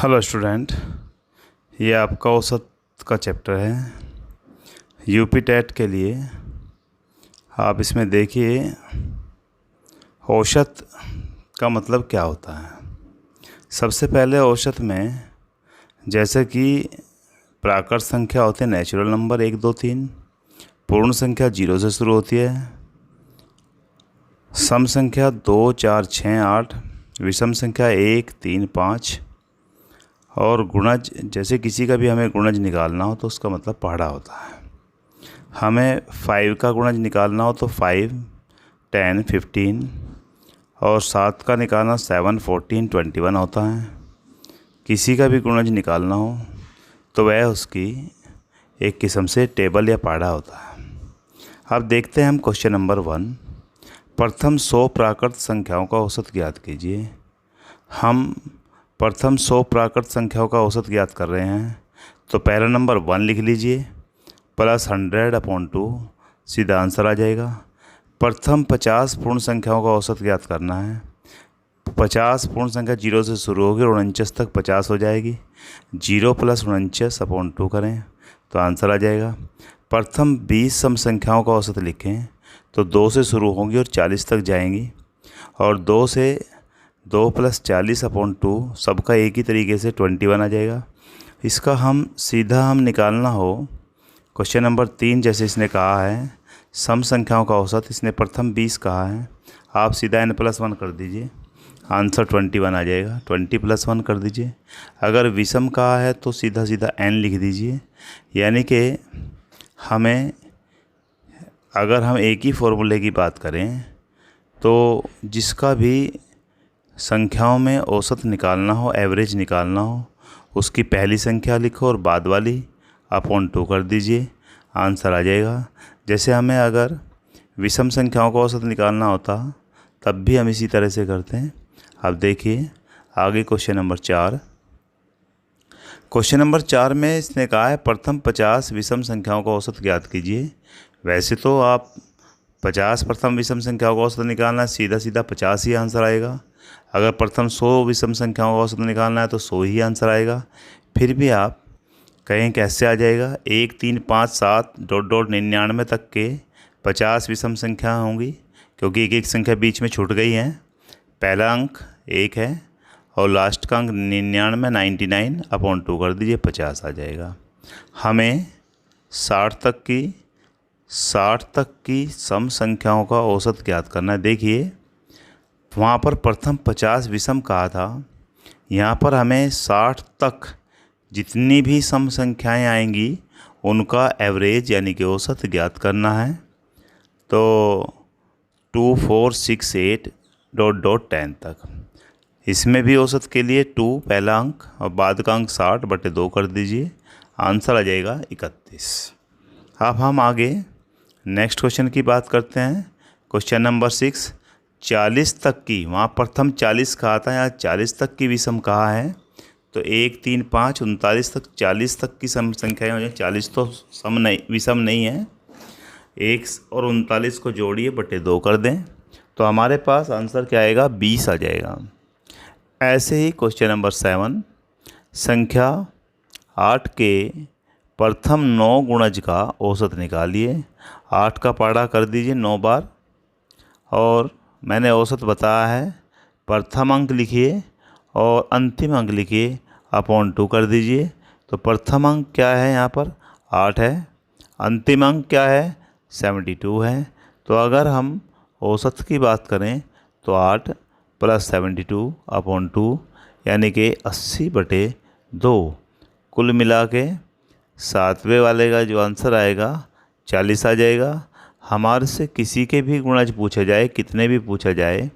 Hello student, ये आपका औसत का चैप्टर है यूपी टेट के लिए। आप इसमें देखिए औसत का मतलब क्या होता है। सबसे पहले औसत में जैसे कि प्राकृत संख्या होते हैं नेचुरल नंबर 1 2 3, पूर्ण संख्या 0 से शुरू होती है, सम संख्या 2 4 6 8, विषम संख्या 1 3 5 और गुणज जैसे किसी का भी हमें गुणज निकालना हो तो उसका मतलब पहाड़ा होता है। हमें 5 का गुणज निकालना हो तो 5 10 15 और 7 का निकालना 7 14 21 होता है। किसी का भी गुणज निकालना हो तो वह उसकी एक किस्म से टेबल या पहाड़ा होता है। अब देखते हैं हम क्वेश्चन नंबर 1। प्रथम 100 प्राकृत संख्याओं का औसत ज्ञात कीजिए। हम प्रथम 100 प्राकृत संख्याओं का औसत ज्ञात कर रहे हैं तो पहला नंबर 1 लिख लीजिए प्लस 100/2, सीधा आंसर आ जाएगा। प्रथम 50 पूर्ण संख्याओं का औसत ज्ञात करना है। 50 पूर्ण संख्या 0 से शुरू होगी और 49 तक 50 हो जाएगी। 0 + 49/2 करें तो आंसर आ जाएगा। प्रथम 20 सम संख्याओं का औसत लिखें तो 2 से शुरू होंगी और 40 तक जाएंगी और 2 + 40/2 सबका एक ही तरीके से 21 आ जाएगा। इसका हम निकालना हो क्वेश्चन नंबर 3 जैसे इसने कहा है सम संख्याओं का औसत, इसने प्रथम 20 कहा है, आप सीधा n+1 कर दीजिए, आंसर 21 आ जाएगा। 20 + 1 कर दीजिए। अगर विषम कहा है तो सीधा n लिख दीजिए। यानी कि अगर हम एक ही फॉर्मूले की बात करें तो जिसका भी संख्याओं में औसत निकालना हो, एवरेज निकालना हो, उसकी पहली संख्या लिखो और बाद वाली /2 कर दीजिए, आंसर आ जाएगा। जैसे हमें अगर विषम संख्याओं का औसत निकालना होता तब भी हम इसी तरह से करते हैं। अब देखिए आगे क्वेश्चन नंबर 4। क्वेश्चन नंबर 4 में इसने कहा है प्रथम 50 विषम संख्याओं का औसत ज्ञात कीजिए। वैसे तो आप 50 प्रथम विषम संख्याओं का औसत निकालना है, सीधा 50 ही आंसर आएगा। अगर प्रथम 100 विषम संख्याओं का औसत निकालना है तो 100 ही आंसर आएगा। फिर भी आप कहें कैसे आ जाएगा, 1 3 5 7 ... 99 तक के 50 विषम संख्या होंगी क्योंकि एक संख्या बीच में छूट गई है। पहला अंक 1 है और लास्ट का अंक 99/2 कर दीजिए, 50 आ जाएगा। हमें 60 तक की सम संख्याओं का औसत ज्ञात करना है। देखिए वहाँ पर प्रथम 50 विषम कहा था, यहाँ पर हमें 60 तक जितनी भी सम संख्याएं आएंगी उनका एवरेज यानी कि औसत ज्ञात करना है। तो 2 4 6 8 ... 10 तक, इसमें भी औसत के लिए 2 पहला अंक और बाद का अंक 60/2 कर दीजिए, आंसर आ जाएगा 31। अब हम आगे नेक्स्ट क्वेश्चन की बात करते हैं। क्वेश्चन नंबर 6 40 तक की, वहाँ प्रथम 40 कहा था, यहाँ 40 तक की विषम कहा है तो 1 3 5 39 तक 40 तक की सम संख्याएँ हो जाए। 40 तो विषम नहीं है, 1 और 39 को जोड़िए /2 कर दें तो हमारे पास आंसर क्या आएगा, 20 आ जाएगा। ऐसे ही क्वेश्चन नंबर 7 संख्या 8 के प्रथम 9 गुणज का औसत निकालिए। 8 का पहाड़ा कर दीजिए 9 बार और मैंने औसत बताया है, प्रथम अंक लिखिए और अंतिम अंक लिखिए, /2 कर दीजिए। तो प्रथम अंक क्या है, यहाँ पर 8 है, अंतिम अंक क्या है, 72 है। तो अगर हम औसत की बात करें तो 8 + 72/2 यानी कि 80/2, कुल मिला के 7वें वाले का जो आंसर आएगा 40 आ जाएगा। हमारे से किसी के भी गुणज पूछा जाए, कितने भी पूछा जाए,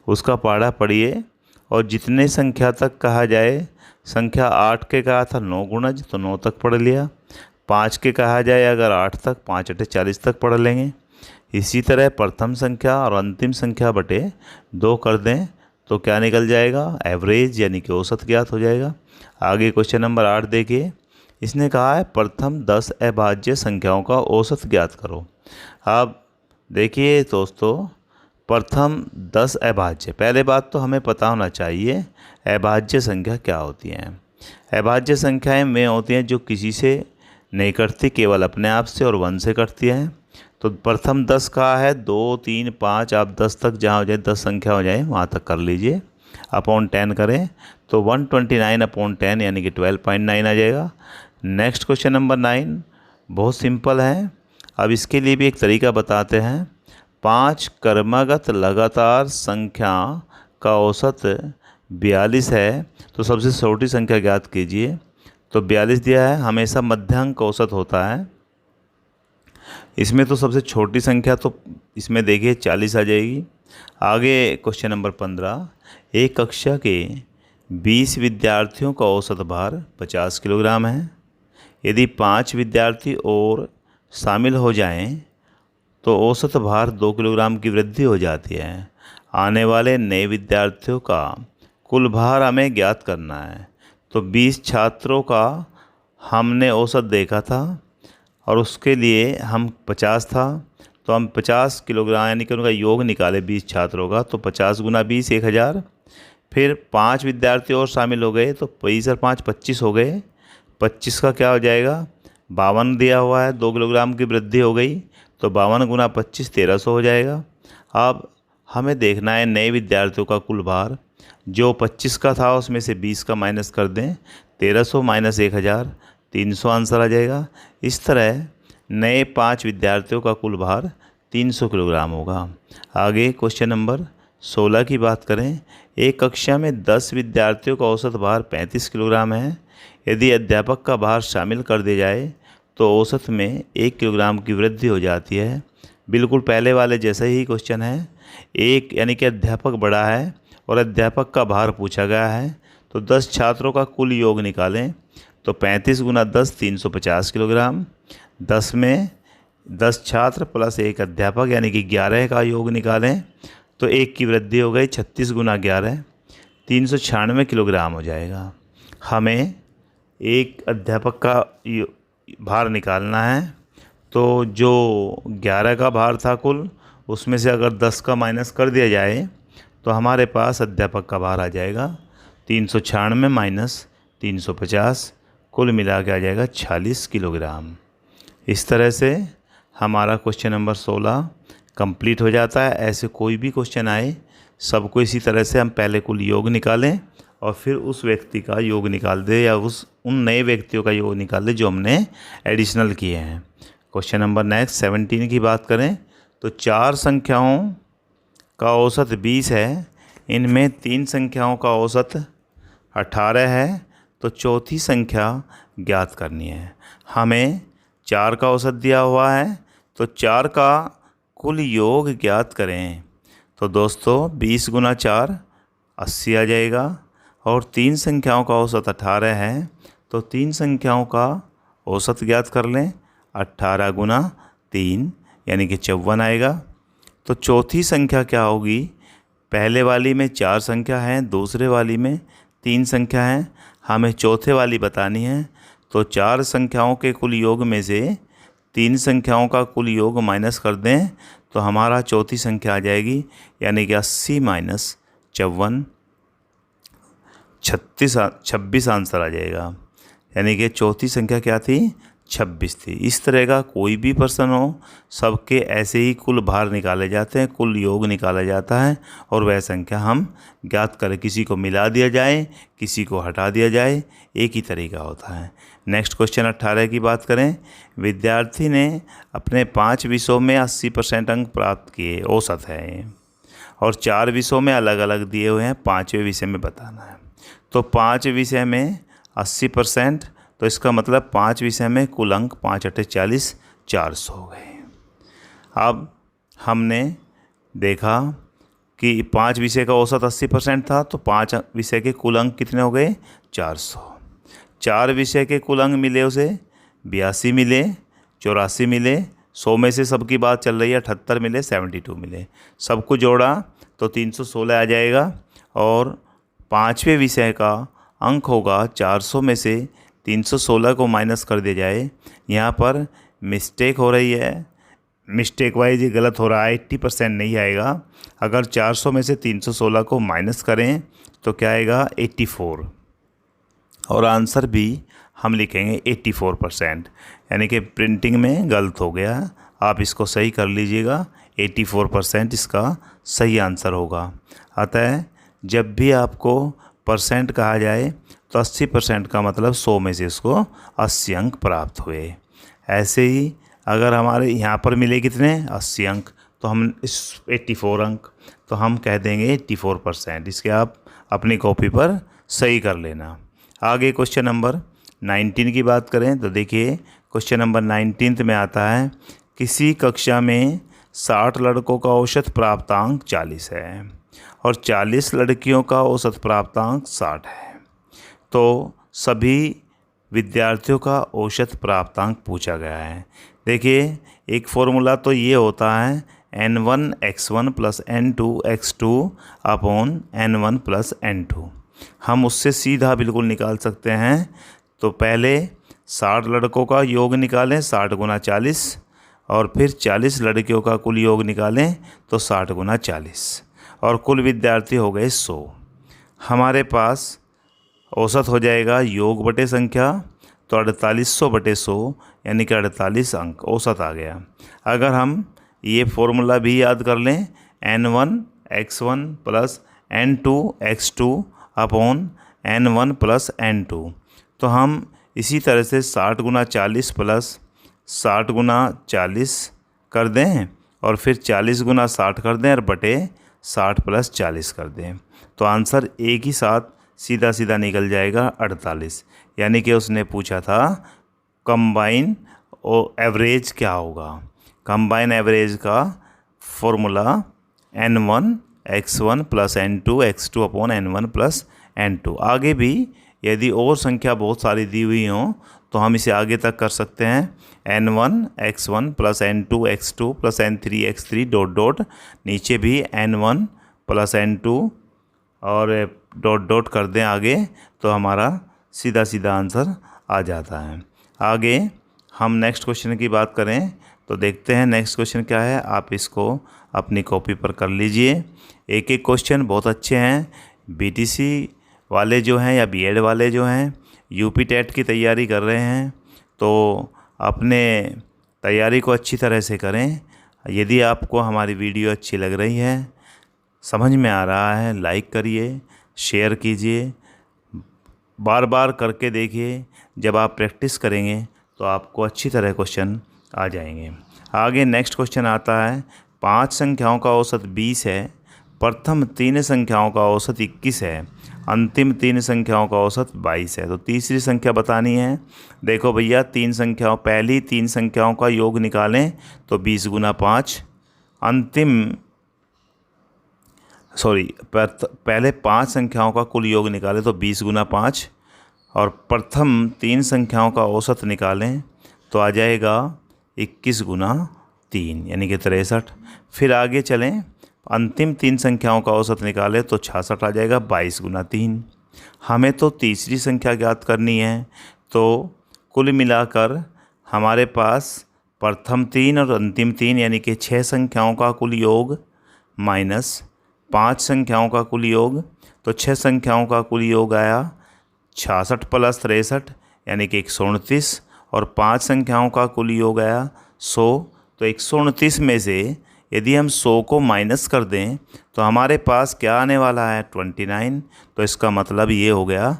उसका पहाड़ा पढ़िए और जितने संख्या तक कहा जाए, संख्या 8 के कहा था 9 गुणज तो 9 तक पढ़ लिया, 5 के कहा जाए अगर 8 तक 5 × 8 = 40 तक पढ़ लेंगे। इसी तरह प्रथम संख्या और अंतिम संख्या /2 कर दें तो क्या निकल जाएगा, एवरेज यानी कि औसत ज्ञात हो जाएगा। आगे क्वेश्चन नंबर 8 देखिए, इसने कहा है प्रथम 10 अभाज्य संख्याओं का औसत ज्ञात करो। अब देखिए दोस्तों, प्रथम 10 अभाज्य, पहले बात तो हमें पता होना चाहिए अभाज्य संख्या क्या होती है। अभाज्य संख्याएं वे होती हैं जो किसी से नहीं कटती, केवल अपने आप से और 1 से कटती हैं। तो प्रथम 10 कहाँ है, 2, 3, 5, आप 10 तक जहाँ हो जाए, 10 संख्या हो जाए वहाँ तक कर लीजिए। अपॉन 10 करें तो 129 अपॉन 10 यानी कि 12.9 आ जाएगा। नेक्स्ट क्वेश्चन नंबर 9 बहुत सिंपल है। अब इसके लिए भी एक तरीका बताते हैं। 5 क्रमागत लगातार संख्या का औसत 42 है, तो सबसे छोटी संख्या ज्ञात कीजिए। तो 42 दिया है, हमेशा मध्यांक औसत होता है। इसमें तो सबसे छोटी संख्या तो इसमें देखिए 40 आ जाएगी। आगे क्वेश्चन नंबर 15, एक कक्षा के 20 विद्यार्थियों का औसत भार 50 किलोग्राम है। यदि 5 विद्यार्थी और शामिल हो जाएं तो औसत भार 2 किलोग्राम की वृद्धि हो जाती है। आने वाले नए विद्यार्थियों का कुल भार हमें ज्ञात करना है। तो 20 छात्रों का हमने औसत देखा था और उसके लिए हम 50 था, तो हम 50 किलोग्राम यानी कि उनका योग निकाले 20 छात्रों का, तो 50 गुना 20 1000। फिर 5 विद्यार्थी और शामिल हो गए तो 20 और 5 25 हो गए। 25 का क्या हो जाएगा, 52 दिया हुआ है, 2 किलोग्राम की वृद्धि हो गई, तो 52 गुना 25 1300 हो जाएगा। अब हमें देखना है नए विद्यार्थियों का कुल भार। जो 25 का था उसमें से 20 का माइनस कर दें, 1300 माइनस 1000, 300 आंसर आ जाएगा। इस तरह नए 5 विद्यार्थियों का कुल भार 300 किलोग्राम होगा। आगे क्वेश्चन नंबर 16 की बात करें। एक कक्षा में 10 विद्यार्थियों का औसत भार 35 किलोग्राम है। यदि अध्यापक का भार शामिल कर दिया जाए तो औसत में 1 किलोग्राम की वृद्धि हो जाती है। बिल्कुल पहले वाले जैसा ही क्वेश्चन है। एक यानी कि अध्यापक बड़ा है और अध्यापक का भार पूछा गया है, तो 10 छात्रों का कुल योग निकालें। तो 35 गुना 10 350 किलोग्राम। 10 में 10 छात्र प्लस 1 अध्यापक यानी कि 11 का योग निकालें, तो 1 की वृद्धि हो गई। 36 गुना 11 396 किलोग्राम हो जाएगा। हमें एक अध्यापक का भार निकालना है, तो जो 11 का भार था कुल, उसमें से अगर 10 का माइनस कर दिया जाए तो हमारे पास अध्यापक का भार आ जाएगा 396 माइनस 350, कुल मिला के आ जाएगा 46 किलोग्राम। इस तरह से हमारा क्वेश्चन नंबर 16 कंप्लीट हो जाता है। ऐसे कोई भी क्वेश्चन आए, सबको इसी तरह से हम पहले कुल योग निकालें और फिर उस व्यक्ति का योग निकाल दे या उन नए व्यक्तियों का योग निकाल दे जो हमने एडिशनल किए हैं। क्वेश्चन नंबर नेक्स्ट 17 की बात करें तो 4 संख्याओं का औसत 20 है। इनमें 3 संख्याओं का औसत 18 है, तो चौथी संख्या ज्ञात करनी है। हमें 4 का औसत दिया हुआ है, तो 4 का कुल योग ज्ञात करें। तो दोस्तों 20 गुना 4 80 आ जाएगा और 3 संख्याओं का औसत 18 है, तो 3 संख्याओं का औसत ज्ञात कर लें। 18 गुना 3 यानी कि 54 आएगा। तो चौथी संख्या क्या होगी, पहले वाली में 4 संख्या हैं, दूसरे वाली में 3 संख्या हैं, हमें चौथे वाली बतानी है। तो 4 संख्याओं के कुल योग में से 3 संख्याओं का कुल योग माइनस कर दें तो हमारा चौथी संख्या आ जाएगी, यानी कि 80 माइनस 54 26 आंसर आ जाएगा। यानी कि चौथी संख्या क्या थी, 26 थी। इस तरह का कोई भी प्रश्न हो, सबके ऐसे ही कुल भार निकाले जाते हैं, कुल योग निकाला जाता है और वह संख्या हम ज्ञात करें। किसी को मिला दिया जाए, किसी को हटा दिया जाए, एक ही तरीका होता है। नेक्स्ट क्वेश्चन 18 की बात करें। विद्यार्थी ने अपने 5 विषयों में 80% अंक प्राप्त किए, औसत है, और 4 विषयों में अलग अलग दिए हुए हैं, 5वें विषय में बताना है। तो 5 विषय में 80%, तो इसका मतलब 5 विषय में कुल अंक 5 × 8 = 40, 400 हो गए। अब हमने देखा कि 5 विषय का औसत 80% था, तो 5 विषय के कुल अंक कितने हो गए, 400। 4 विषय के कुल अंक मिले उसे 82 मिले, 84 मिले, 100 में से सबकी बात चल रही है, 78 मिले, 72 मिले, सबको जोड़ा तो 316 आ जाएगा। और 5वें विषय का अंक होगा 400 में से 316 को माइनस कर दिया जाए। यहाँ पर मिस्टेक हो रही है, मिस्टेक वाइज ये गलत हो रहा है, 80% नहीं आएगा। अगर 400 में से 316 को माइनस करें तो क्या आएगा, 84। और आंसर भी हम लिखेंगे 84%, यानी कि प्रिंटिंग में गलत हो गया, आप इसको सही कर लीजिएगा। 84% इसका सही आंसर होगा। अतः जब भी आपको परसेंट कहा जाए तो 80% का मतलब 100 में से इसको 80 अंक प्राप्त हुए। ऐसे ही अगर हमारे यहाँ पर मिले कितने 80 अंक, तो हम इस 84 अंक, तो हम कह देंगे 84%। इसके आप अपनी कॉपी पर सही कर लेना। आगे क्वेश्चन नंबर 19 की बात करें तो देखिए क्वेश्चन नंबर 19 में आता है, किसी कक्षा में 60 लड़कों का औसत प्राप्तांक 40 है और 40 लड़कियों का औसत प्राप्तांक 60 है, तो सभी विद्यार्थियों का औसत प्राप्तांक पूछा गया है। देखिए एक फॉर्मूला तो ये होता है n1 x1 plus n2 x2 upon n1 plus n2। हम उससे सीधा बिल्कुल निकाल सकते हैं। तो पहले 60 लड़कों का योग निकालें, 60 गुना 40, और फिर 40 लड़कियों का कुल योग निकालें तो 60 गुना 40, और कुल विद्यार्थी हो गए 100। हमारे पास औसत हो जाएगा योग बटे संख्या, तो 4800 बटे 100 यानी कि 48 अंक औसत आ गया। अगर हम ये फॉर्मूला भी याद कर लें, n1 x1 plus n2 x2 upon n1 plus n2, तो हम इसी तरह से 60 गुना 40 प्लस 60 गुना 40 कर दें और फिर 40 गुना 60 कर दें और बटे 60 प्लस 40 कर दें, तो आंसर एक ही साथ सीधा सीधा निकल जाएगा 48। यानी कि उसने पूछा था कंबाइन एवरेज क्या होगा। कंबाइन एवरेज का formula n1 x1 plus n2 x2 upon n1 plus n2। आगे भी यदि और संख्या बहुत सारी दी हुई हों तो हम इसे आगे तक कर सकते हैं। n1 x1 plus n2 x2 plus n3 x3 dot dot, नीचे भी n1 प्लस n2 और डॉट डॉट कर दें आगे, तो हमारा सीधा सीधा आंसर आ जाता है। आगे हम नेक्स्ट क्वेश्चन की बात करें तो देखते हैं नेक्स्ट क्वेश्चन क्या है। आप इसको अपनी कॉपी पर कर लीजिए। एक एक क्वेश्चन बहुत अच्छे हैं। बीटीसी वाले जो हैं या बीएड वाले जो हैं यूपी टेट की तैयारी कर रहे हैं तो अपने तैयारी को अच्छी तरह से करें। यदि आपको हमारी वीडियो अच्छी लग रही है, समझ में आ रहा है, लाइक करिए, शेयर कीजिए, बार बार करके देखिए। जब आप प्रैक्टिस करेंगे तो आपको अच्छी तरह क्वेश्चन आ जाएंगे। आगे नेक्स्ट क्वेश्चन आता है, 5 संख्याओं का औसत 20 है, प्रथम 3 संख्याओं का औसत 21 है, अंतिम 3 संख्याओं का औसत 22 है। तो तीसरी संख्या बतानी है। देखो भैया, पहली 3 संख्याओं का योग निकालें तो 20 गुना 5, पहले 5 संख्याओं का कुल योग निकालें तो 20 गुना 5, और प्रथम 3 संख्याओं का औसत निकालें तो आ जाएगा 21 गुना 3 यानी कि 63। फिर आगे चलें, अंतिम 3 संख्याओं का औसत निकालें तो 66 आ जाएगा 22 गुना 3। हमें तो तीसरी संख्या ज्ञात करनी है, तो कुल मिलाकर हमारे पास प्रथम 3 और अंतिम 3 यानी कि 6 संख्याओं का कुल योग माइनस 5 संख्याओं का कुल योग, तो 6 संख्याओं का कुल योग आया 66 प्लस 63 यानी कि 129, और 5 संख्याओं का कुल योग आया 100। तो 129 में से यदि हम 100 को माइनस कर दें तो हमारे पास क्या आने वाला है 29। तो इसका मतलब ये हो गया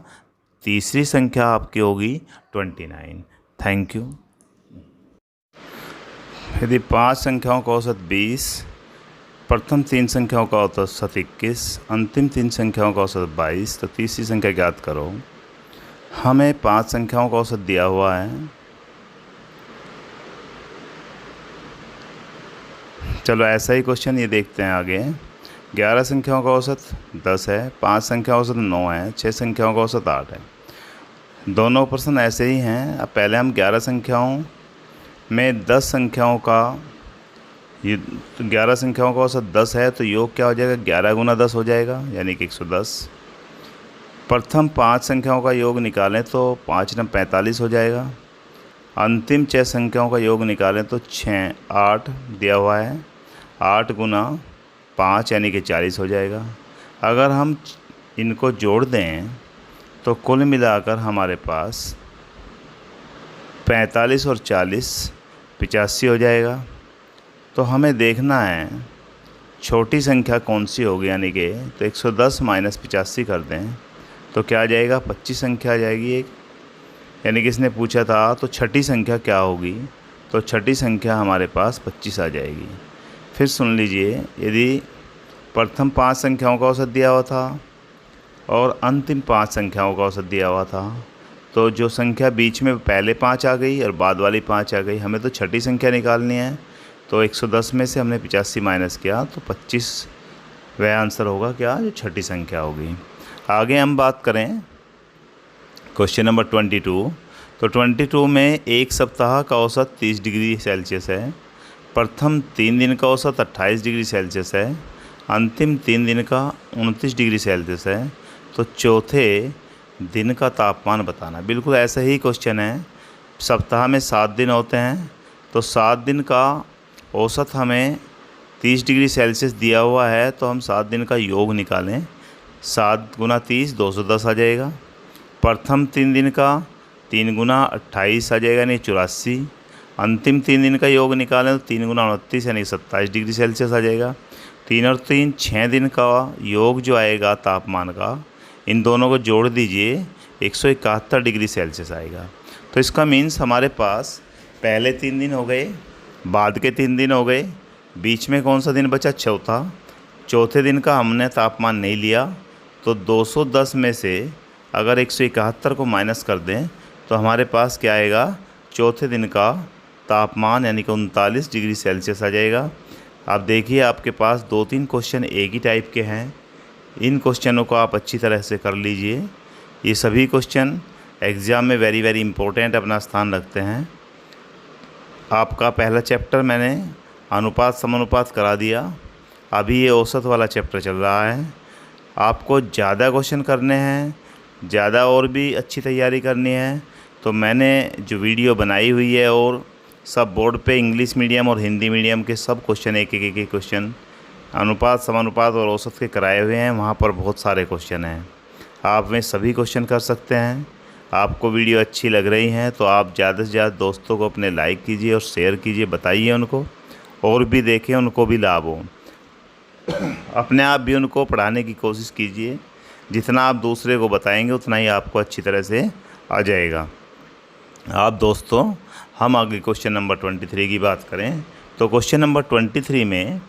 तीसरी संख्या आपकी होगी 29। Thank you. यदि 5 संख्याओं का औसत 20, प्रथम 3 संख्याओं का औसत 21, अंतिम 3 संख्याओं का औसत 22, तो तीसरी संख्या ज्ञात करो। हमें 5 संख्याओं का औसत दिया हुआ है। चलो ऐसा ही क्वेश्चन ये देखते हैं आगे। 11 संख्याओं का औसत 10 है, 5 संख्याओं का औसत 9 है, 6 संख्याओं का औसत 8 है। दोनों प्रश्न ऐसे ही हैं। अब पहले हम 11 संख्याओं में 10 संख्याओं का 11 संख्याओं का औसत 10 है, तो योग क्या हो जाएगा 11 गुना 10 हो जाएगा यानी कि 110। प्रथम 5 संख्याओं का योग निकालें तो 5 9 45 हो जाएगा। अंतिम 6 संख्याओं का योग निकालें तो 6 8 दिया हुआ है, 8 गुना 5 यानी कि 40 हो जाएगा। अगर हम इनको जोड़ दें तो कुल मिलाकर हमारे पास 45 और 40 85 हो जाएगा। तो हमें देखना है छोटी संख्या कौन सी होगी, यानी कि तो 110 माइनस 85 कर दें तो क्या आ जाएगा, 25 संख्या आ जाएगी एक। यानी कि इसने पूछा था तो छठी संख्या क्या होगी, तो छठी संख्या हमारे पास 25 आ जाएगी। फिर सुन लीजिए, यदि प्रथम 5 संख्याओं का औसत दिया हुआ था और अंतिम 5 संख्याओं का औसत दिया हुआ था, तो जो संख्या बीच में पहले 5 आ गई और बाद वाली 5 आ गई, हमें तो छठी संख्या निकालनी है। तो 110 में से हमने 85 माइनस किया तो 25 वह आंसर होगा क्या, जो छठी संख्या होगी। आगे हम बात करें क्वेश्चन नंबर 22। तो 22 में एक सप्ताह का औसत 30 डिग्री सेल्सियस है, प्रथम 3 दिन का औसत 28 डिग्री सेल्सियस है, अंतिम 3 दिन का 29 डिग्री सेल्सियस है, तो चौथे दिन का तापमान बताना। बिल्कुल ऐसा ही क्वेश्चन है। सप्ताह में 7 दिन होते हैं, तो 7 दिन का औसत हमें 30 डिग्री सेल्सियस दिया हुआ है, तो हम 7 दिन का योग निकालें। 7 गुना 30 210 आ जाएगा। प्रथम 3 दिन का 3 गुना 28 आ जाएगा, यानी 84। अंतिम 3 दिन का योग निकालें तो 3 गुना 29 यानी 27 डिग्री सेल्सियस आ जाएगा। 3 और 3 6 दिन का योग जो आएगा तापमान का, इन दोनों को जोड़ दीजिए 171 डिग्री सेल्सियस आएगा। तो इसका मीन्स हमारे पास पहले 3 दिन हो गए, बाद के 3 दिन हो गए, बीच में कौन सा दिन बचा, चौथा। चौथे दिन का हमने तापमान नहीं लिया, तो 210 में से अगर 171 को माइनस कर दें तो हमारे पास क्या आएगा, चौथे दिन का तापमान यानी कि 39 डिग्री सेल्सियस आ जाएगा। आप देखिए आपके पास 2-3 क्वेश्चन एक ही टाइप के हैं। इन क्वेश्चनों को आप अच्छी तरह से कर लीजिए। ये सभी क्वेश्चन एग्ज़ाम में वेरी वेरी इंपॉर्टेंट अपना स्थान रखते हैं। आपका पहला चैप्टर मैंने अनुपात समानुपात करा दिया, अभी ये औसत वाला चैप्टर चल रहा है। आपको ज़्यादा क्वेश्चन करने हैं, ज़्यादा और भी अच्छी तैयारी करनी है, तो मैंने जो वीडियो बनाई हुई है और सब बोर्ड पे इंग्लिश मीडियम और हिंदी मीडियम के सब क्वेश्चन एक क्वेश्चन अनुपात समानुपात और औसत के कराए हुए हैं। वहाँ पर बहुत सारे क्वेश्चन हैं, आप में सभी क्वेश्चन कर सकते हैं। आपको वीडियो अच्छी लग रही हैं तो आप ज़्यादा से ज़्यादा दोस्तों को अपने लाइक कीजिए और शेयर कीजिए, बताइए उनको, और भी देखें, उनको भी लाभ हो। अपने आप भी उनको पढ़ाने की कोशिश कीजिए। जितना आप दूसरे को बताएंगे उतना ही आपको अच्छी तरह से आ जाएगा। आप दोस्तों, हम आगे क्वेश्चन नंबर 23 की बात करें तो क्वेश्चन नंबर 23 में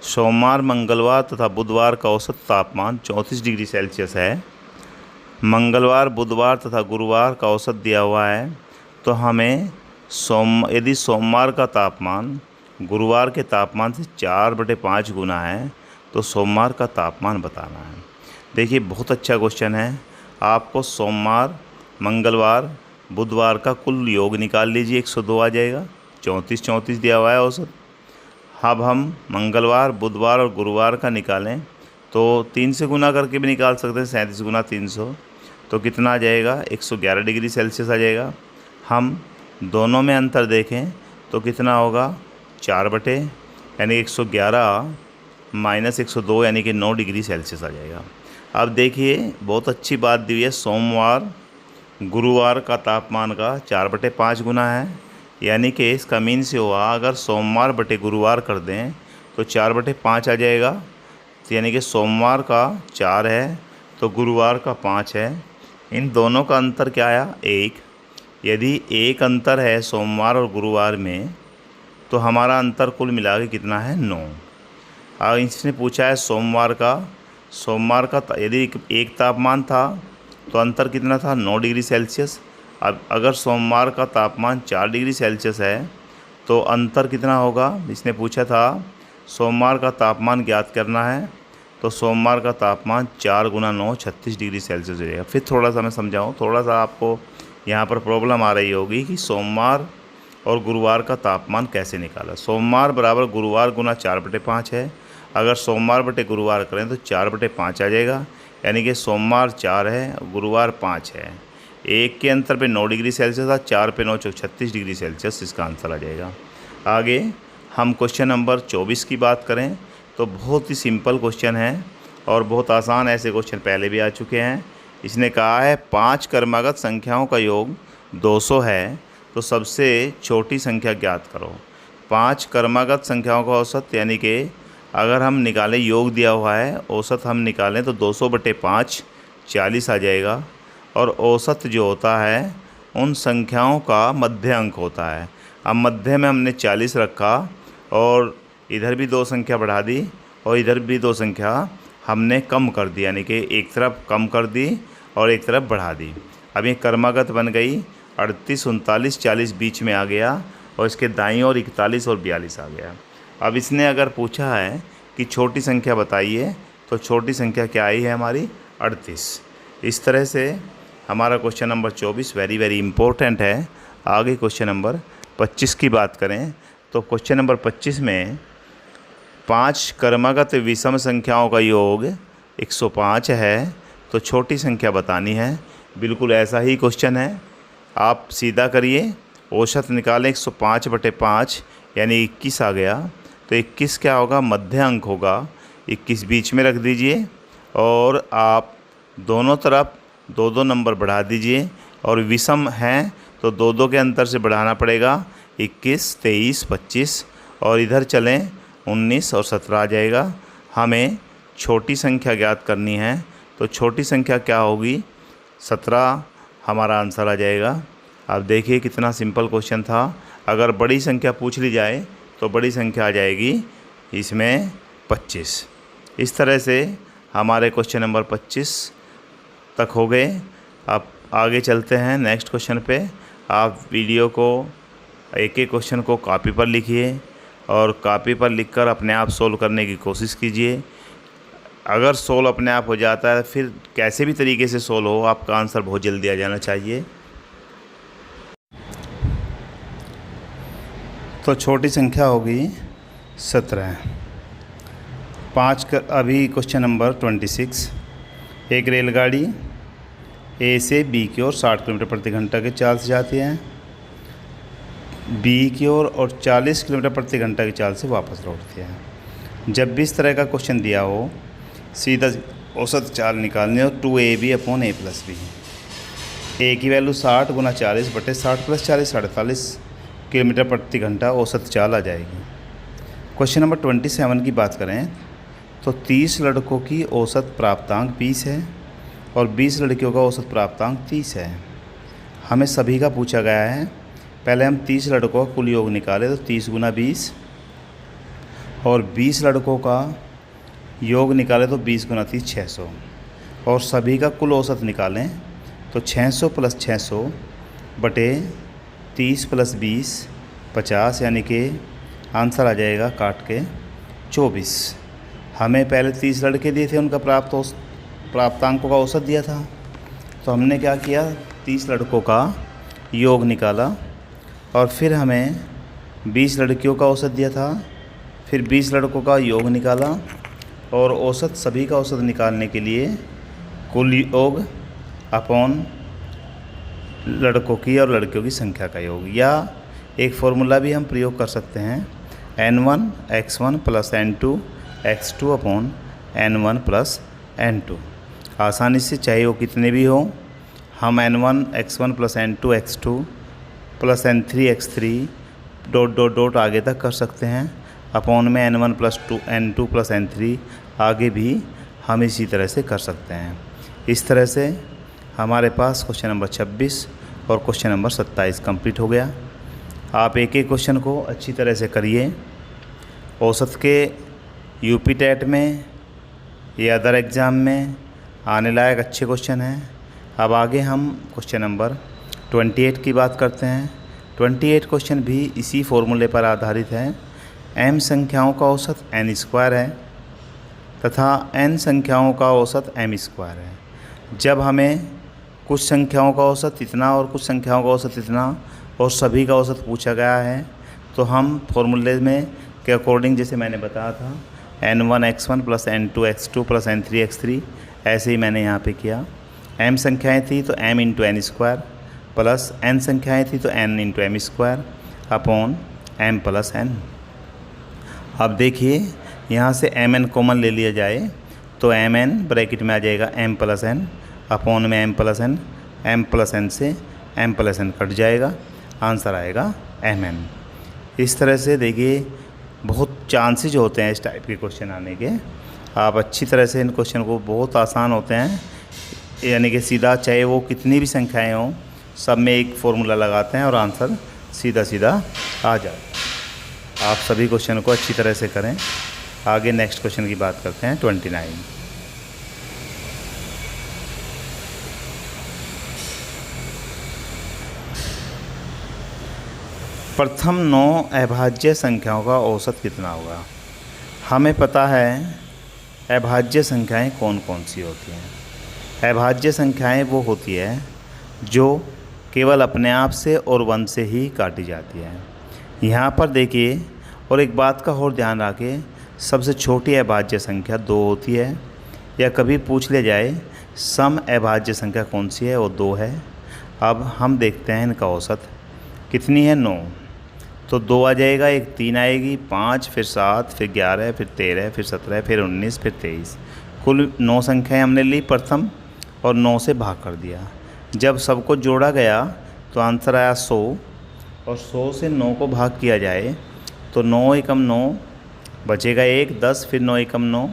सोमवार, मंगलवार तथा बुधवार का औसत तापमान 34 डिग्री सेल्सियस है। मंगलवार, बुधवार तथा गुरुवार का औसत दिया हुआ है, तो हमें यदि सोमवार का तापमान गुरुवार के तापमान से 4/5 गुना है तो सोमवार का तापमान बताना है। देखिए बहुत अच्छा क्वेश्चन है। आपको सोमवार, मंगलवार, बुधवार का कुल योग निकाल लीजिए, 102 आ जाएगा। 34 दिया हुआ है औसत। अब हम मंगलवार, बुधवार और गुरुवार का निकालें तो 3 से गुना करके भी निकाल सकते हैं, 37 गुना 300, तो कितना आ जाएगा, 111 डिग्री सेल्सियस आ जाएगा। हम दोनों में अंतर देखें तो कितना होगा, 4 यानी 111 माइनस 102 यानी कि 9 डिग्री सेल्सियस आ जाएगा। अब देखिए बहुत अच्छी बात दी हुई है, सोमवार गुरुवार का तापमान का 4/5 गुना है, यानी कि इसका मीन से हुआ अगर सोमवार बटे गुरुवार कर दें तो 4/5 आ जाएगा। तो यानी कि सोमवार का 4 है तो गुरुवार का 5 है। इन दोनों का अंतर क्या आया, 1। यदि 1 अंतर है सोमवार और गुरुवार में तो हमारा अंतर कुल मिला के कितना है, 9। अब इसने पूछा है सोमवार का यदि 1 तापमान था तो अंतर कितना था, 9 डिग्री सेल्सियस। अब अगर सोमवार का तापमान 4 डिग्री सेल्सियस है तो अंतर कितना होगा, इसने पूछा था सोमवार का तापमान ज्ञात करना है, तो सोमवार का तापमान 4 गुना 9 36 डिग्री सेल्सियस हो जाएगा। फिर थोड़ा सा मैं समझाऊँ, थोड़ा सा आपको यहाँ पर प्रॉब्लम आ रही होगी कि सोमवार और गुरुवार का तापमान कैसे निकाला। सोमवार बराबर गुरुवार गुना 4/5 है। अगर सोमवार बटे गुरुवार करें तो 4/5 आ जाएगा, यानी कि सोमवार 4 है, गुरुवार 5 है। 1 के अंतर पे 9 डिग्री सेल्सियस था, 4 पे 9 36 डिग्री सेल्सियस इसका आंसर आ जाएगा। आगे हम क्वेश्चन नंबर 24 की बात करें तो बहुत ही सिंपल क्वेश्चन है और बहुत आसान, ऐसे क्वेश्चन पहले भी आ चुके हैं। इसने कहा है 5 क्रमागत संख्याओं का योग 200 है, तो सबसे छोटी संख्या ज्ञात करो। 5 क्रमागत संख्याओं का औसत, यानी कि अगर हम निकालें, योग दिया हुआ है, औसत हम निकालें तो 200/5 40 आ जाएगा। और औसत जो होता है उन संख्याओं का मध्य अंक होता है। अब मध्य में हमने 40 रखा और इधर भी 2 संख्या बढ़ा दी और इधर भी 2 संख्या हमने कम कर दी, यानी कि एक तरफ कम कर दी और एक तरफ बढ़ा दी। अब ये क्रमागत बन गई। 38, 39, 40 बीच में आ गया और इसके दाईं ओर 41 और 42 आ गया। अब इसने अगर पूछा है कि छोटी संख्या बताइए, तो छोटी संख्या क्या आई है हमारी? 38। इस तरह से हमारा question number 24 very very important है। आगे क्वेश्चन नंबर 25 की बात करें तो क्वेश्चन नंबर 25 में 5 क्रमागत विषम संख्याओं का योग 105 है, तो छोटी संख्या बतानी है। बिल्कुल ऐसा ही क्वेश्चन है, आप सीधा करिए, औसत निकालें। 105/5 यानी 21 आ गया, तो 21 क्या होगा? मध्य अंक होगा। 21 बीच में रख दीजिए और आप दोनों तरफ 2-2 नंबर बढ़ा दीजिए, और विषम हैं तो 2-2 के अंतर से बढ़ाना पड़ेगा। 21, 23, 25 और इधर चलें 19 और 17 आ जाएगा। हमें छोटी संख्या ज्ञात करनी है, तो छोटी संख्या क्या होगी? 17 हमारा आंसर आ जाएगा। आप देखिए कितना सिंपल क्वेश्चन था। अगर बड़ी संख्या पूछ ली जाए तो बड़ी संख्या आ जाएगी इसमें 25। इस तरह से हमारे क्वेश्चन नंबर 25 तक हो गए। अब आगे चलते हैं नेक्स्ट क्वेश्चन पे। आप वीडियो को एक एक क्वेश्चन को कॉपी पर लिखिए और कॉपी पर लिखकर अपने आप सोल्व करने की कोशिश कीजिए। अगर सोल्व अपने आप हो जाता है, फिर कैसे भी तरीके से सोल्व हो, आपका आंसर बहुत जल्दी आ जाना चाहिए। तो छोटी संख्या होगी 17। 5 का अभी क्वेश्चन नंबर 26। एक रेलगाड़ी ए से बी की ओर 60 किलोमीटर प्रति घंटा के चाल से जाती है, बी की ओर और 40 किलोमीटर प्रति घंटा की चाल से वापस लौटती है। जब भी इस तरह का क्वेश्चन दिया हो, सीधा औसत चाल निकालनी हो 2ab/a+b। ए की वैल्यू 60 × 40/60 + 40 48 किलोमीटर प्रति घंटा औसत चाल आ जाएगी। क्वेश्चन नंबर 27 की बात करें तो 30 लड़कों की औसत प्राप्तांक 20 है और 20 लड़कियों का औसत प्राप्तांक 30 है। हमें सभी का पूछा गया है। पहले हम 30 लड़कों का कुल योग निकालें तो 30 × 20 और 20 लड़कों का योग निकालें तो 20 × 30 600 और सभी का कुल औसत निकालें तो 600 + 600 बटे 30 + 20 50, यानी कि आंसर आ जाएगा काट के 24। हमें पहले 30 लड़के दिए थे, उनका प्राप्तांकों का औसत दिया था, तो हमने क्या किया? 30 लड़कों का योग निकाला और फिर हमें 20 लड़कियों का औसत दिया था, फिर 20 लड़कों का योग निकाला और औसत, सभी का औसत निकालने के लिए कुल योग अपॉन लड़कों की और लड़कियों की संख्या का योग, या एक फॉर्मूला भी हम प्रयोग कर सकते हैं, n1 x1 + n2 x2 upon n1 + n2। आसानी से, चाहे वो कितने भी हो, हम n1 x1 + n2 x2 + n3 x3 ... आगे तक कर सकते हैं। अपॉन में n1 + n2 + n3 आगे भी हम इसी तरह से कर सकते हैं। इस तरह से हमारे पास क्वेश्चन नंबर 26 और क्वेश्चन नंबर 27 कंप्लीट हो गया। आप एक एक क्वेश्चन को अच्छी तरह से करिए। औसत के यूपी टेट में या अदर एग्ज़ाम में आने लायक अच्छे क्वेश्चन हैं। अब आगे हम क्वेश्चन नंबर 28 की बात करते हैं। 28 क्वेश्चन भी इसी फॉर्मूले पर आधारित है। m संख्याओं का औसत n² है तथा n संख्याओं का औसत m² है। जब हमें कुछ संख्याओं का औसत इतना और कुछ संख्याओं का औसत इतना और सभी का औसत पूछा गया है, तो हम फॉर्मूले में के अकॉर्डिंग, जैसे मैंने बताया था, n1 x1 + n2 x2 + n3 x3, ऐसे ही मैंने यहाँ पे किया। m संख्याएं थी तो m × n² प्लस n संख्याएं थी तो n × m² upon m + n। अब देखिए, यहाँ से mn कॉमन ले लिया जाए तो mn ब्रैकेट में आ जाएगा m + n अपॉन में m प्लस n से m प्लस n कट जाएगा, आंसर आएगा mn। इस तरह से देखिए बहुत चांसेज होते हैं इस टाइप के क्वेश्चन आने के। आप अच्छी तरह से इन क्वेश्चन को, बहुत आसान होते हैं, यानी कि सीधा चाहे वो कितनी भी संख्याएं हों सब में एक फॉर्मूला लगाते हैं और आंसर सीधा सीधा आ जाए। आप सभी क्वेश्चन को अच्छी तरह से करें। आगे नेक्स्ट क्वेश्चन की बात करते हैं 29। प्रथम 9 अभाज्य संख्याओं का औसत कितना होगा। हमें पता है अभाज्य संख्याएं कौन कौन सी होती हैं। अभाज्य संख्याएं वो होती है जो केवल अपने आप से और 1 से ही काटी जाती है। यहाँ पर देखिए, और एक बात का और ध्यान रखें, सबसे छोटी अभाज्य संख्या 2 होती है, या कभी पूछ ले जाए सम अभाज्य संख्या कौन सी है, वो 2 है। अब हम देखते हैं इनका औसत कितनी है, 9। तो 2 आ जाएगा, एक 3 आएगी, 5, फिर 7, फिर 11, फिर 13, फिर 17, फिर 19, फिर 23। कुल 9 संख्याएं हमने ली प्रथम और 9 से भाग कर दिया। जब सबको जोड़ा गया तो आंसर आया 100, और 100 से 9 को भाग किया जाए तो 9 एकम 9 बचेगा 1, 10, फिर 9 एकम 9,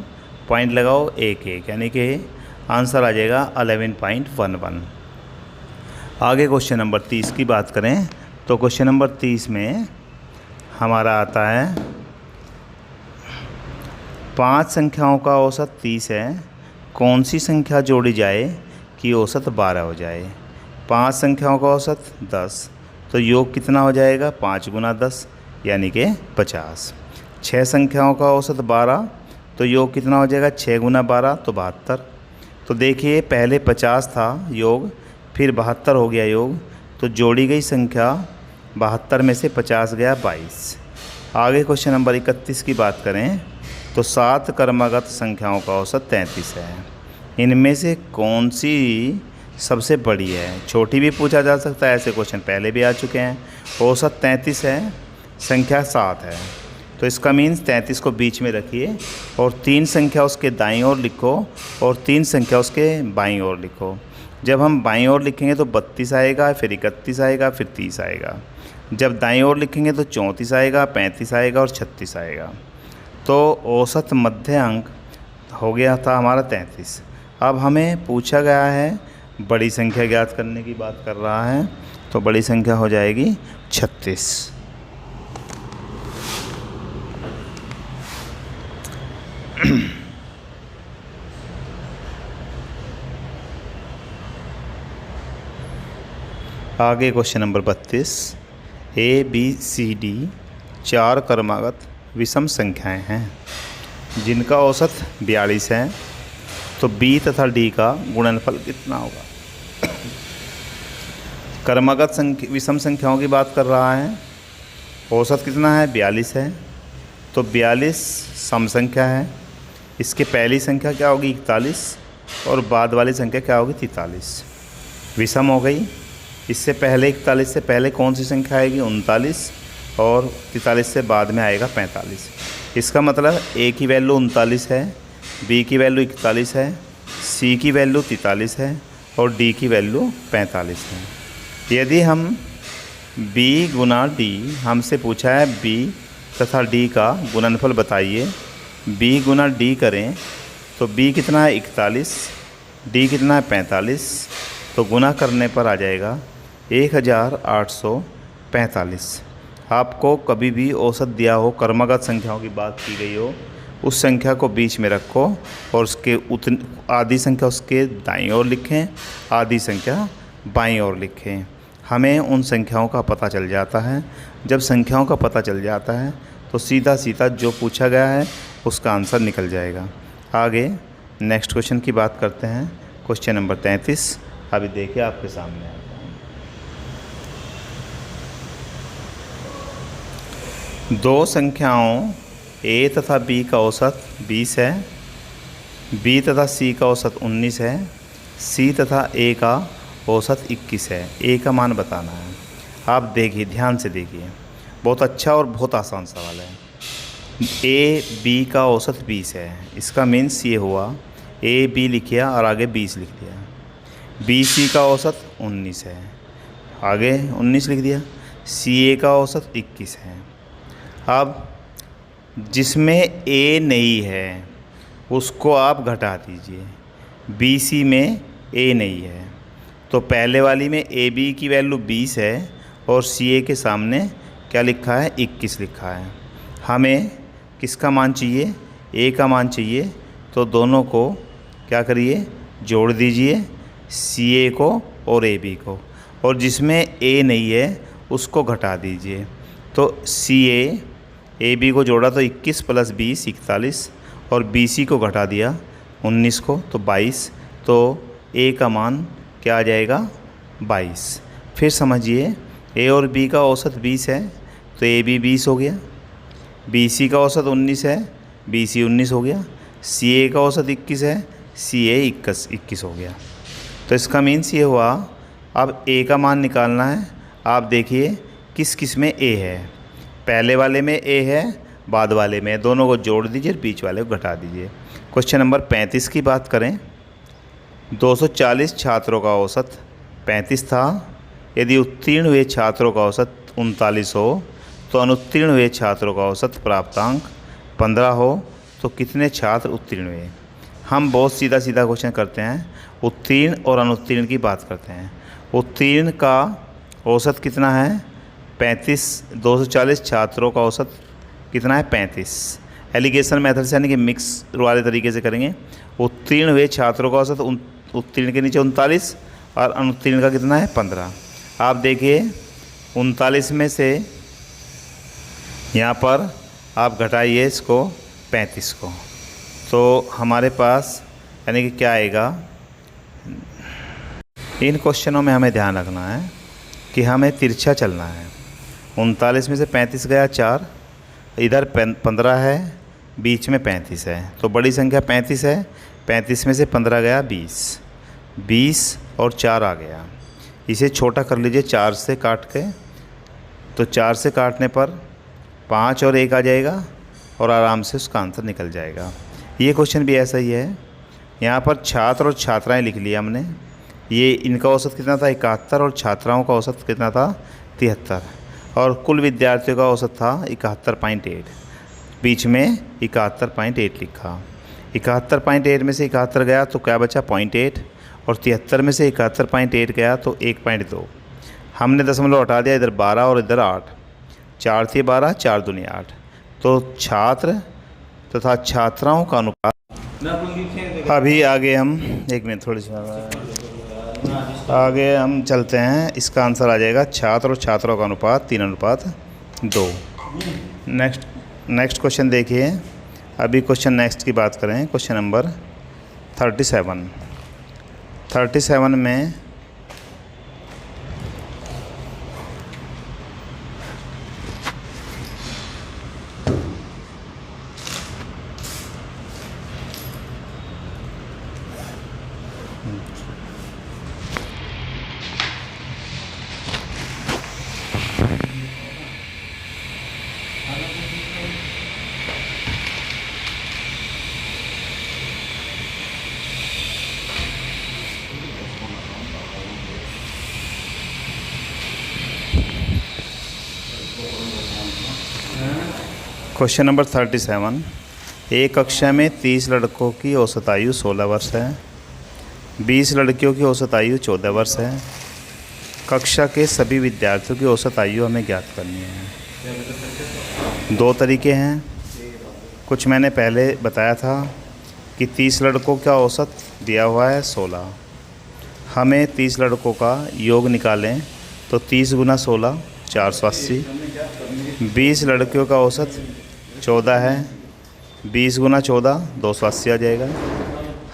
पॉइंट लगाओ 1 1, यानी कि आंसर आ जाएगा 11.11। आगे क्वेश्चन नंबर 30 की बात करें तो क्वेश्चन नंबर 30 में हमारा आता है 5 संख्याओं का औसत 30 है, कौन सी संख्या जोड़ी जाए कि औसत 12 हो जाए। 5 संख्याओं का औसत 10, तो योग कितना हो जाएगा, 5 गुना 10 यानी कि 50। 6 संख्याओं का औसत 12, तो योग कितना हो जाएगा, 6 गुना 12 तो 72। तो देखिए पहले 50 था योग, फिर 72 हो गया योग, तो जोड़ी गई संख्या 72 में से 50 गया 22। आगे क्वेश्चन नंबर 31 की बात करें तो 7 क्रमागत संख्याओं का औसत 33 है, इनमें से कौन सी सबसे बड़ी है। छोटी भी पूछा जा सकता है, ऐसे क्वेश्चन पहले भी आ चुके हैं। औसत 33 है, संख्या 7 है, तो इसका मीन्स 33 को बीच में रखिए और 3 संख्या उसके दाईं ओर लिखो और 3 संख्या उसके बाईं ओर लिखो। जब हम बाईं ओर लिखेंगे तो 32 आएगा, फिर 31 आएगा, फिर 30 आएगा। जब दाईं ओर लिखेंगे तो 34 आएगा, 35 आएगा और 36 आएगा। तो औसत मध्य अंक हो गया था हमारा 33। अब हमें पूछा गया है बड़ी संख्या ज्ञात करने की बात कर रहा है, तो बड़ी संख्या हो जाएगी 36। आगे question number 32। A B C D 4 क्रमागत विषम संख्याएं हैं जिनका औसत 42 है, तो बी तथा डी का गुणनफल कितना होगा। क्रमागत विषम संख्याओं की बात कर रहा है, औसत कितना है, 42 है, तो 42 सम संख्या है। इसके पहली संख्या क्या होगी, 41, और बाद वाली संख्या क्या होगी, 43। विषम हो गई। इससे पहले 41 से पहले कौन सी संख्या आएगी, 39, और 43 से बाद में आएगा 45। इसका मतलब ए की वैल्यू 39 है, बी की वैल्यू 41 है, सी की वैल्यू 43 है और डी की वैल्यू 45 है। यदि हम बी गुना डी, हमसे पूछा है बी तथा डी का गुणनफल बताइए, बी गुना डी करें तो बी कितना है 41, डी कितना है 45, तो गुना करने पर आ जाएगा 1845। आपको कभी भी औसत दिया हो, क्रमागत संख्याओं की बात की गई हो, उस संख्या को बीच में रखो और उसके आधी संख्या उसके दाईं ओर लिखें, आधी संख्या बाईं ओर लिखें। हमें उन संख्याओं का पता चल जाता है। जब संख्याओं का पता चल जाता है तो सीधा सीधा जो पूछा गया है उसका आंसर निकल जाएगा। आगे नेक्स्ट क्वेश्चन की बात करते हैं, क्वेश्चन नंबर 33। अभी देखिए आपके सामने आता है। 2 संख्याओं ए तथा बी का औसत 20 है, बी तथा सी का औसत 19 है, सी तथा ए का औसत 21 है। ए का मान बताना है। आप देखिए, ध्यान से देखिए, बहुत अच्छा और बहुत आसान सवाल है। ए बी का औसत 20 है, इसका मीन्स ये हुआ ए बी लिख दिया और आगे 20 लिख दिया। BC का औसत 19 है, आगे 19 लिख दिया। CA का औसत 21 है। अब जिसमें A नहीं है उसको आप घटा दीजिए। BC में A नहीं है तो पहले वाली में AB की वैल्यू 20 है और CA के सामने क्या लिखा है, 21 लिखा है। हमें किसका मान चाहिए, A का मान चाहिए। तो दोनों को क्या करिए, जोड़ दीजिए, CA को और AB को, और जिसमें A नहीं है उसको घटा दीजिए। तो CA AB को जोड़ा तो 21 + 20 41, और BC को घटा दिया 19 को तो 22। तो A का मान क्या आ जाएगा, 22। फिर समझिए, A और B का औसत 20 है तो AB 20 हो गया, BC का औसत 19 है, BC 19 हो गया, CA का औसत 21 है, CA 21 हो गया। तो इसका मीन्स ये हुआ। अब A का मान निकालना है। आप देखिए किस किस में A है, पहले वाले में A है, बाद वाले में, दोनों को जोड़ दीजिए, बीच वाले को घटा दीजिए। क्वेश्चन नंबर 35 की बात करें। 240 छात्रों का औसत 35 था। यदि उत्तीर्ण हुए छात्रों का औसत 39 हो तो अनुत्तीर्ण हुए छात्रों का औसत प्राप्तांक 15 हो तो कितने छात्र उत्तीर्ण हुए। हम बहुत सीधा सीधा क्वेश्चन करते हैं, उत्तीर्ण और अनुत्तीर्ण की बात करते हैं। उत्तीर्ण का औसत कितना है, 35। 240 छात्रों का औसत कितना है, 35। एलिगेशन मेथड से यानी कि मिक्स वाले तरीके से करेंगे। उत्तीर्ण हुए छात्रों का औसत उत्तीर्ण के नीचे 39 और अनुत्तीर्ण का कितना है, 15। आप देखिए 39 में से यहाँ पर आप घटाइए इसको 35 को, तो हमारे पास यानी कि क्या आएगा। इन क्वेश्चनों में हमें ध्यान रखना है कि हमें तिरछा चलना है। 39 में से 35 गया 4, इधर 15 है, बीच में 35 है, तो बड़ी संख्या 35 है। 35 में से 15 गया 20 और 4 आ गया। इसे छोटा कर लीजिए 4 से काट के, तो 4 से काटने पर 5 और 1 आ जाएगा और आराम से उसका आंसर निकल जाएगा। ये क्वेश्चन भी ऐसा ही है। यहाँ पर छात्र और छात्राएं लिख लिया हमने। ये इनका औसत कितना था, 71, और छात्राओं का औसत कितना था, 73, और कुल विद्यार्थियों का औसत था 71.8। बीच में 71.8 लिखा। 71.8 में से 71 गया तो क्या बचा, 0.8, और 73 में से 71.8 गया तो 1.2। हमने दशमलव हटा दिया, इधर 12 और इधर 8, 4 थी 12, 4 दूनी 8। तो छात्र तथा छात्राओं का अनुपात। अभी आगे हम एक मिनट थोड़ी सी आगे हम चलते हैं। इसका आंसर आ जाएगा छात्र और छात्राओं का अनुपात 3:2। नेक्स्ट क्वेश्चन देखिए। अभी क्वेश्चन नेक्स्ट की बात करें, क्वेश्चन नंबर 37 में क्वेश्चन नंबर 37। एक कक्षा में 30 लड़कों की औसत आयु 16 वर्ष है, 20 लड़कियों की औसत आयु 14 वर्ष है। कक्षा के सभी विद्यार्थियों की औसत आयु हमें ज्ञात करनी है। दो तरीके हैं। कुछ मैंने पहले बताया था कि 30 लड़कों का औसत दिया हुआ है 16। हमें 30 लड़कों का योग निकालें तो 30 × 16 480। 20 लड़कियों का औसत 14 है, 20 × 14 280 आ जाएगा।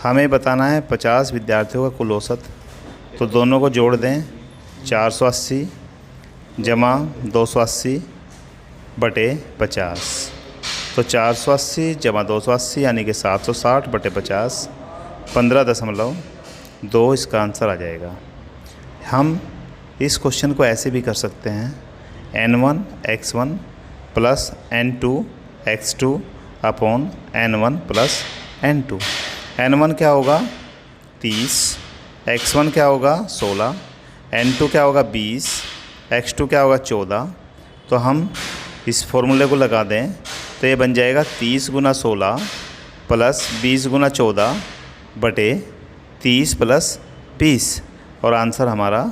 हमें बताना है 50 विद्यार्थियों का कुल औसत, तो दोनों को जोड़ दें, 480 जमा 280 बटे 50, तो 480 जमा 280 यानी कि 760 बटे 50, 15.2 इसका आंसर आ जाएगा। हम इस क्वेश्चन को ऐसे भी कर सकते हैं, n1 x1 plus n2 x2 upon n1 plus n2। n1 क्या होगा 30, x1 क्या होगा 16, n2 क्या होगा 20, x2 क्या होगा 14। तो हम इस फॉर्मूले को लगा दें तो ये बन जाएगा 30 गुना 16 प्लस 20 गुना 14 बटे 30 प्लस 20, और आंसर हमारा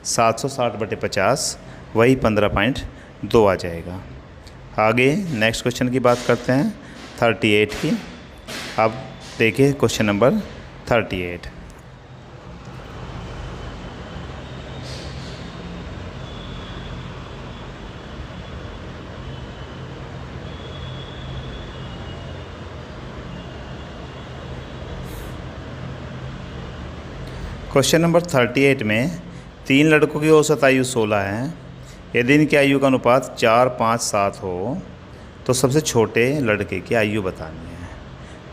760 बटे 50 वही 15.2 आ जाएगा। आगे नेक्स्ट क्वेश्चन की बात करते हैं 38 की। अब देखिए क्वेश्चन नंबर 38। क्वेश्चन नंबर 38 में 3 लड़कों की औसत आयु 16 है। यदि इनकी आयु का अनुपात 4, 5, 7 हो तो सबसे छोटे लड़के की आयु बतानी है।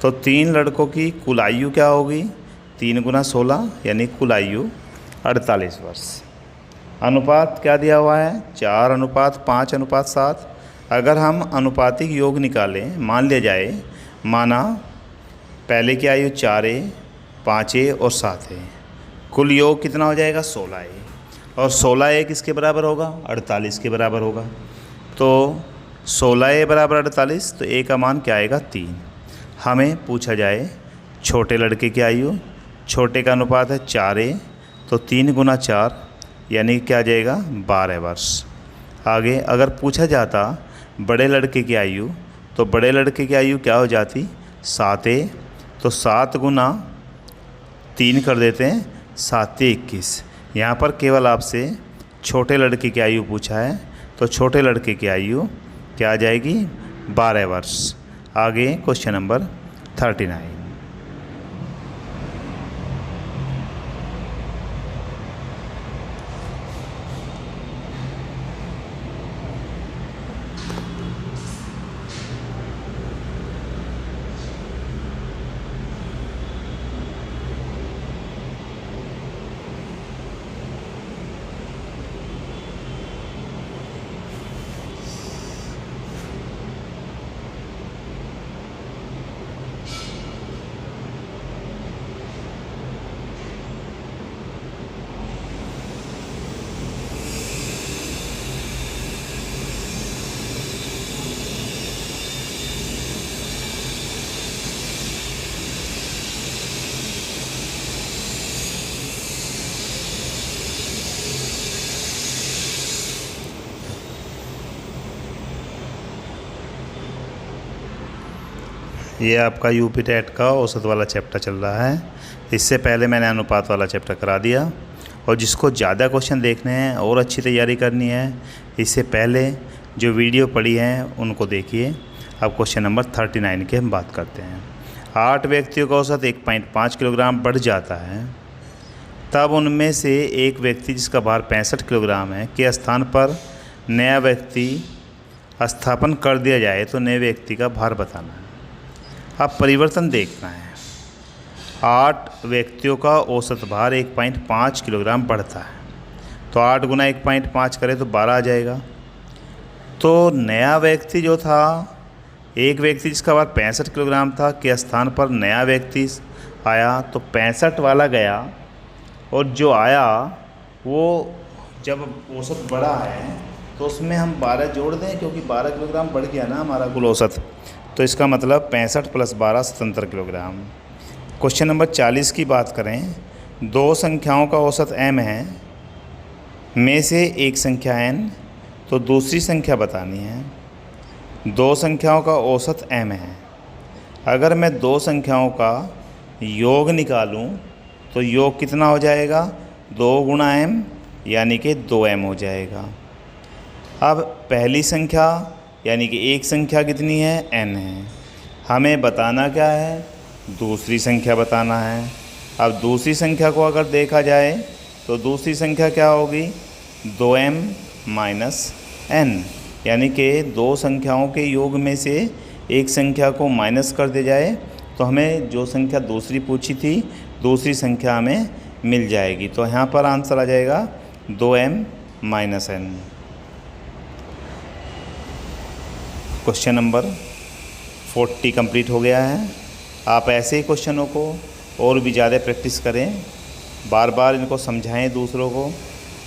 तो 3 लड़कों की कुल आयु क्या होगी 3 गुना 16 यानी कुल आयु 48 वर्ष। अनुपात क्या दिया हुआ है 4:5:7। अगर हम अनुपातिक योग निकालें, मान लिया जाए माना पहले की आयु 4 है, 5 है और 7 है, कुल योग कितना हो जाएगा 16 है, और 16 किसके बराबर होगा 48 के बराबर होगा। तो 16 बराबर 48, तो ए का मान क्या आएगा 3। हमें पूछा जाए छोटे लड़के की आयु, छोटे का अनुपात है 4 है, तो 3 गुना 4 यानी क्या आ जाएगा 12 वर्ष। आगे अगर पूछा जाता बड़े लड़के की आयु, तो बड़े लड़के की आयु क्या हो जाती 7 है, तो 7 गुना 3 कर देते हैं 7 21। यहाँ पर केवल आपसे छोटे लड़के की आयु पूछा है, तो छोटे लड़के की आयु क्या आ जाएगी 12 वर्ष। आगे क्वेश्चन नंबर 39। ये आपका यूपी टेट का औसत वाला चैप्टर चल रहा है। इससे पहले मैंने अनुपात वाला चैप्टर करा दिया, और जिसको ज़्यादा क्वेश्चन देखने हैं और अच्छी तैयारी करनी है, इससे पहले जो वीडियो पड़ी है उनको देखिए। अब क्वेश्चन नंबर 39 की हम बात करते हैं। 8 व्यक्तियों का औसत 1.5 किलोग्राम बढ़ जाता है, तब उनमें से एक व्यक्ति जिसका भार 65 किलोग्राम है के स्थान पर नया व्यक्ति स्थापन कर दिया जाए तो नए व्यक्ति का भार बताना है। अब परिवर्तन देखना है। 8 व्यक्तियों का औसत भार 1.5 किलोग्राम बढ़ता है, तो 8 गुना 1.5 करें तो 12 आ जाएगा। तो नया व्यक्ति जो था, एक व्यक्ति जिसका भार 65 किलोग्राम था के स्थान पर नया व्यक्ति आया, तो 65 वाला गया, और जो आया वो जब औसत बढ़ा है तो उसमें हम 12 जोड़ दें, क्योंकि 12 किलोग्राम बढ़ गया ना हमारा कुल औसत, तो इसका मतलब 65 + 12 77 किलोग्राम। क्वेश्चन नंबर 40 की बात करें। 2 संख्याओं का औसत m है, में से एक संख्या n, तो दूसरी संख्या बतानी है। 2 संख्याओं का औसत m है। अगर मैं 2 संख्याओं का योग निकालूं तो योग कितना हो जाएगा 2 गुणा m यानी कि 2m हो जाएगा। अब पहली संख्या यानी कि एक संख्या कितनी है n है, हमें बताना क्या है दूसरी संख्या बताना है। अब दूसरी संख्या को अगर देखा जाए तो दूसरी संख्या क्या होगी 2m - n, यानी कि 2 संख्याओं के योग में से एक संख्या को माइनस कर दिया जाए तो हमें जो संख्या दूसरी पूछी थी दूसरी संख्या हमें मिल जाएगी। तो यहाँ पर आंसर आ जाएगा 2m - n। Question number 40 complete हो गया है। आप ऐसे ही क्वेश्चनों को और भी ज़्यादा प्रैक्टिस करें बार बार इनको समझाएं दूसरों को,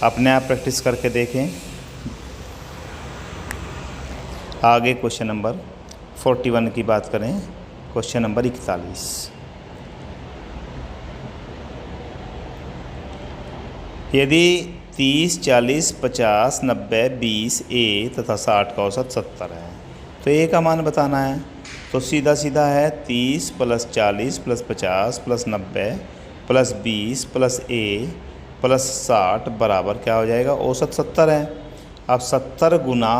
अपने आप प्रैक्टिस करके देखें। आगे क्वेश्चन नंबर 41 की बात करें। क्वेश्चन नंबर 41, यदि 30, 40, 50, 90, 20 ए तथा 60 का औसत 70 है तो ए का मान बताना है। तो सीधा सीधा है 30 + 40 + 50 + 90 + 20 + ए + 60 बराबर क्या हो जाएगा, औसत 70 है। अब 70 गुना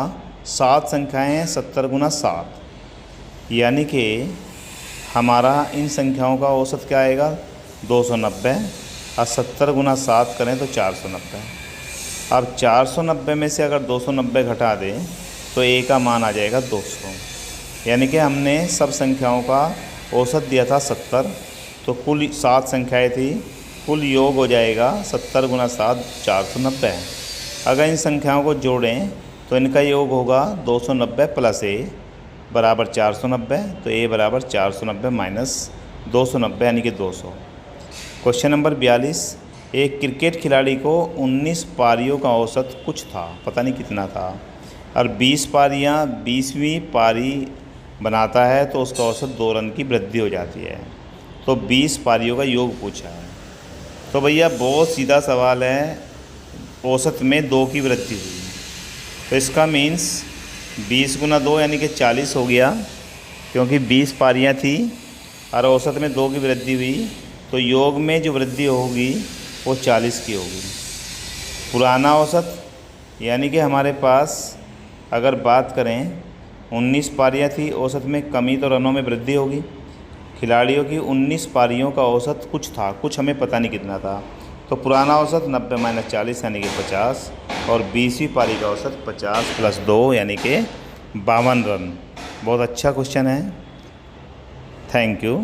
7 संख्याएँ हैं, 70 गुना 7, यानी कि हमारा इन संख्याओं का औसत क्या आएगा, 290। और 70 गुना 7 करें तो 490। अब 490 में से अगर 290 घटा दें तो ए का मान आ जाएगा 200। यानी कि हमने सब संख्याओं का औसत दिया था 70, तो कुल 7 संख्याएँ थी, कुल योग हो जाएगा 70 गुना 7 490 है। अगर इन संख्याओं को जोड़ें तो इनका योग होगा 290 + ए बराबर 490। तो ए बराबर 490 - 290 यानी कि 200। क्वेश्चन नंबर 42, एक क्रिकेट खिलाड़ी को 19 पारियों का औसत कुछ था, पता नहीं कितना था, और 20 पारियां 20वीं पारी बनाता है तो उसका औसत 2 रन की वृद्धि हो जाती है। तो 20 पारियों का योग पूछा है। तो भैया बहुत सीधा सवाल है, औसत में 2 की वृद्धि हुई, तो इसका मीन्स 20 गुना 2 यानी कि 40 हो गया, क्योंकि 20 पारियां थी और औसत में 2 की वृद्धि हुई, तो योग में जो वृद्धि होगी वो 40 की होगी। पुराना औसत यानी कि हमारे पास अगर बात करें 19 पारियां थी, औसत में कमी तो रनों में वृद्धि होगी। खिलाड़ियों की 19 पारियों का औसत कुछ था, कुछ हमें पता नहीं कितना था, तो पुराना औसत 90 - 40 यानी कि 50, और 20वीं पारी का औसत 50 + 2 यानी कि 52 रन। बहुत अच्छा क्वेश्चन है। Thank you.